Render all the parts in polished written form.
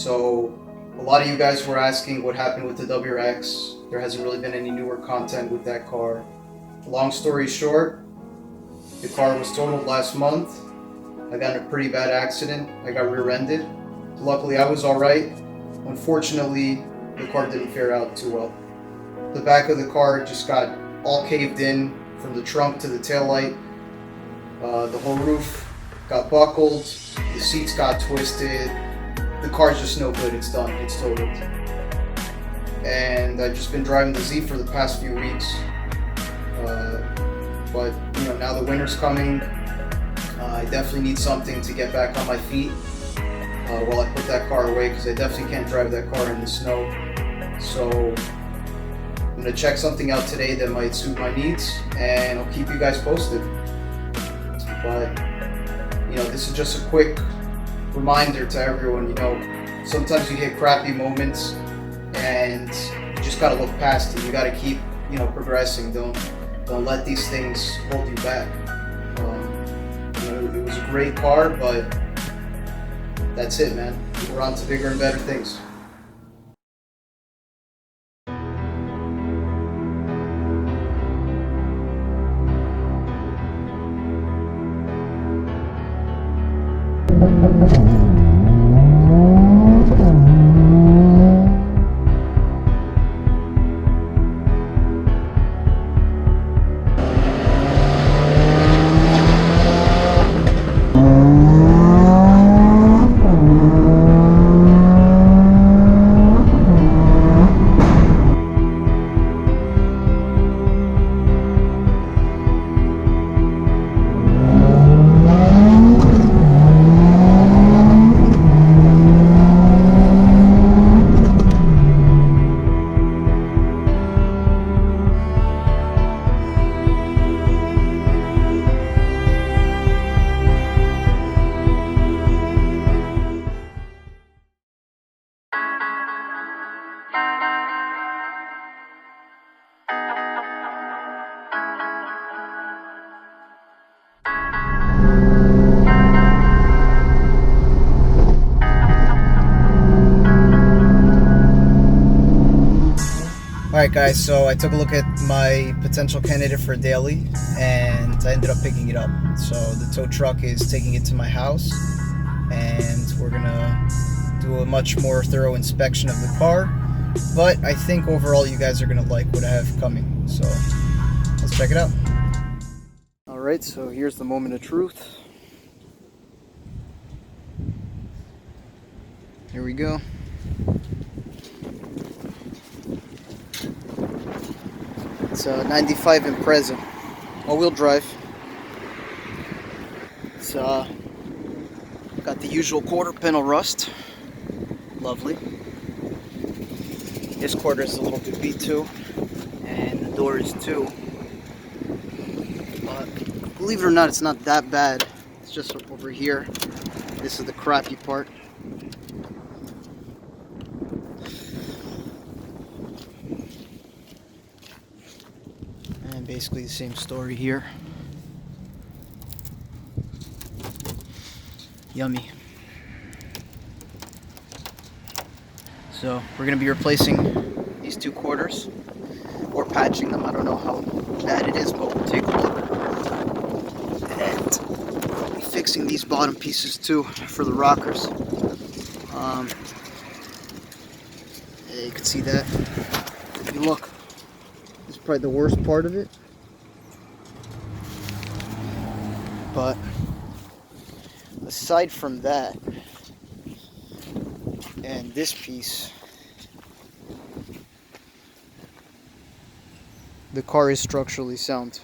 So a lot of you guys were asking what happened with the WRX. There hasn't really been any newer content with that car. Long story short, the car was totaled last month. I got in a pretty bad accident. I got rear-ended. Luckily I was alright. Unfortunately, the car didn't fare out too well. The back of the car just got all caved in from the trunk to the taillight. The whole roof got buckled, the seats got twisted. The car's just no good, it's done, it's totaled. And I've just been driving the Z for the past few weeks. But you know, now the winter's coming. I definitely need something to get back on my feet while I put that car away, because I definitely can't drive that car in the snow. So I'm gonna check something out today that might suit my needs, and I'll keep you guys posted. But you know, this is just a quick reminder to everyone. You know, sometimes you hit crappy moments, and you just gotta look past it. You gotta keep, you know, progressing. Don't let these things hold you back. You know, it was a great car, but that's it, man. We're on to bigger and better things. Alright guys, so I took a look at my potential candidate for daily, and I ended up picking it up. So the tow truck is taking it to my house, and we're gonna do a much more thorough inspection of the car. But I think overall you guys are gonna like what I have coming, so let's check it out. Alright, so here's the moment of truth. Here we go. It's a 95 Impreza, all-wheel drive. It's got the usual quarter panel rust. Lovely. This quarter is a little bit beat too, and the door is too. But believe it or not, it's not that bad. It's just over here. This is the crappy part. And basically the same story here. Yummy. So we're going to be replacing these two quarters, or patching them. I don't know how bad it is, but we'll take a look. And we'll be fixing these bottom pieces too for the rockers. Yeah, you can see that. If you look, this is probably the worst part of it. But aside from that, and this piece, the car is structurally sound.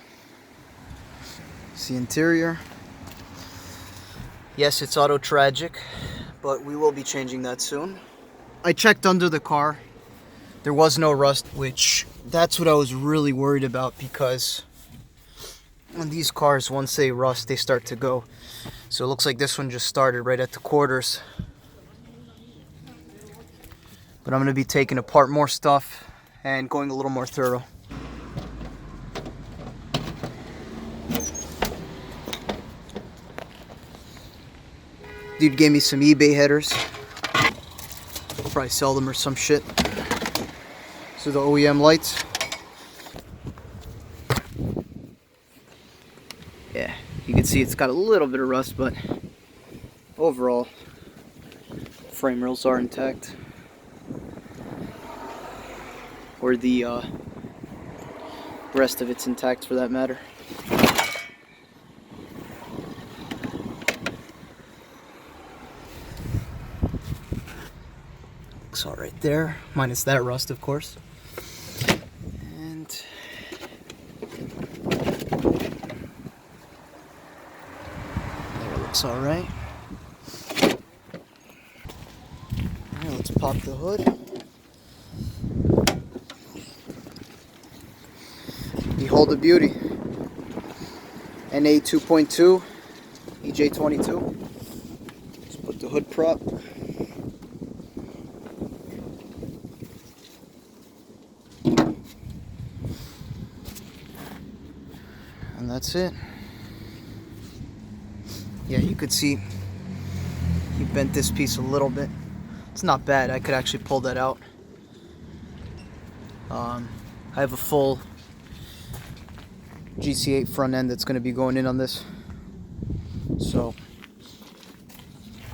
It's the interior. Yes, it's auto tragic, but we will be changing that soon. I checked under the car. There was no rust, which that's what I was really worried about, because on these cars, once they rust, they start to go. So it looks like this one just started right at the quarters. But I'm going to be taking apart more stuff and going a little more thorough. Dude gave me some eBay headers. probably sell them or some shit. So the OEM lights. Yeah, you can see it's got a little bit of rust, but overall, frame rails are intact. Or the rest of it's intact for that matter. Looks all right there, minus that rust, of course. And there, looks all right. All right, let's pop the hood. Behold the beauty. NA 2.2, EJ22. Let's put the hood prop. And that's it. Yeah, you could see he bent this piece a little bit. It's not bad. I could actually pull that out. I have a full GC8 front end that's going to be going in on this, so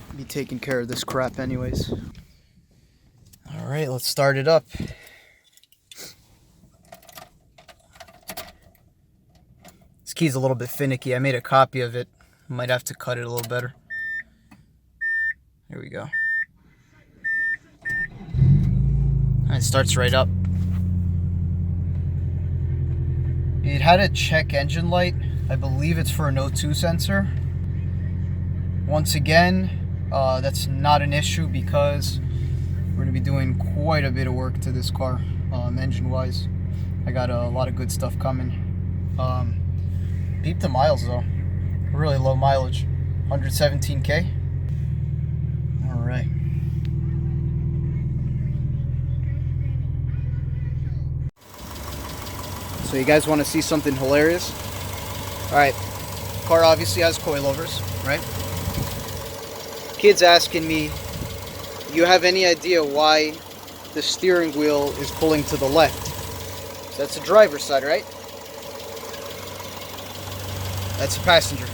I'll be taking care of this crap anyways. All right, let's start it up. This key's a little bit finicky. I made a copy of it. Might have to cut it a little better. Here we go. It starts right up. It had a check engine light. I believe it's for an O2 sensor. Once again, that's not an issue because we're going to be doing quite a bit of work to this car, engine-wise. I got a lot of good stuff coming. Beep the miles though. Really low mileage. 117K. All right. So you guys want to see something hilarious? Alright, car obviously has coilovers, right? Kid's asking me, you have any idea why the steering wheel is pulling to the left? So that's the driver's side, right? That's the passenger.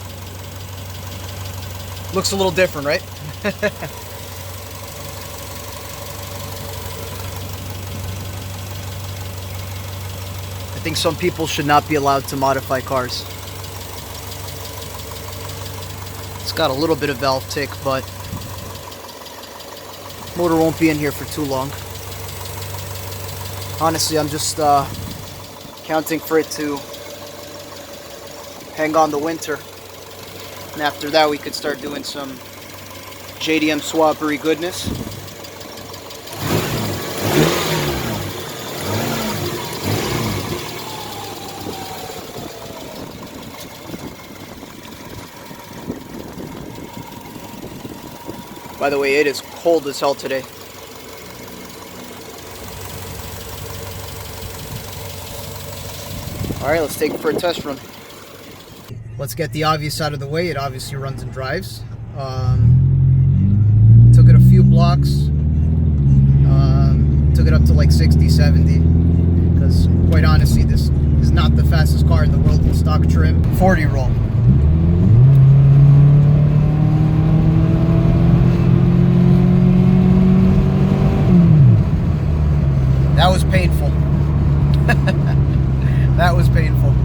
Looks a little different, right? I think some people should not be allowed to modify cars. It's got a little bit of valve tick, but motor won't be in here for too long. Honestly, I'm just counting for it to hang on the winter. And after that, we could start doing some JDM swappery goodness. By the way, it is cold as hell today. Alright, let's take it for a test run. Let's get the obvious out of the way. It obviously runs and drives. Took it a few blocks. Took it up to like 60, 70. Because quite honestly, this is not the fastest car in the world in stock trim. 40 roll. That was painful. That was painful.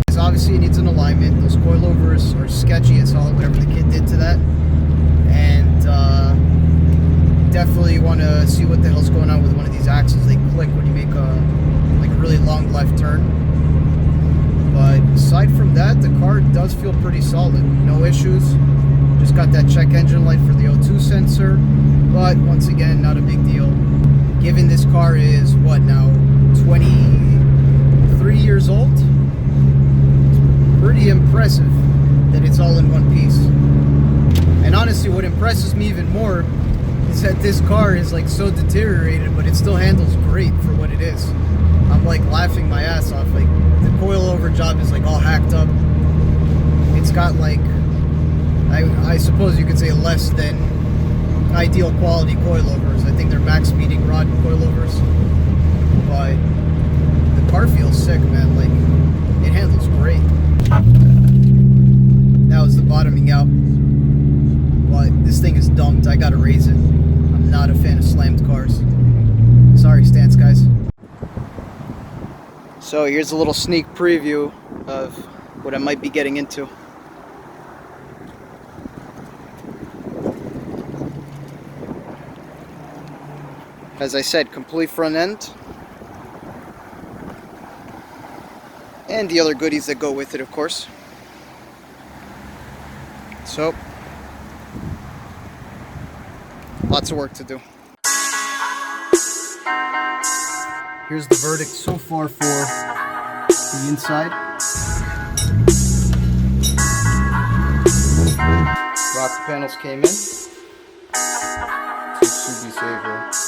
Because obviously it needs an alignment. Those coilovers are sketchy as hell, whatever the kid did to that. And definitely want to see what the hell's going on with one of these axles. They click when you make a really long left turn. But aside from that, the car does feel pretty solid. No issues. Just got that check engine light for the O2 sensor. But once again, not a big deal. Given this car is, what now, 23 years old? It's pretty impressive that it's all in one piece. And honestly, what impresses me even more is that this car is like so deteriorated, but it still handles great for what it is. I'm like laughing my ass off. Like the coilover job is like all hacked up. It's got like, I suppose you could say less than ideal quality coilovers. I think they're max speeding rod coilovers, but the car feels sick, man. Like, it handles great. That was the bottoming out, but this thing is dumped. I gotta raise it. I'm not a fan of slammed cars. Sorry, stance guys. So here's a little sneak preview of what I might be getting into. As I said, complete front end. And the other goodies that go with it, of course. So, lots of work to do. Here's the verdict so far for the inside. Rock panels came in. Mitsubishi Saver.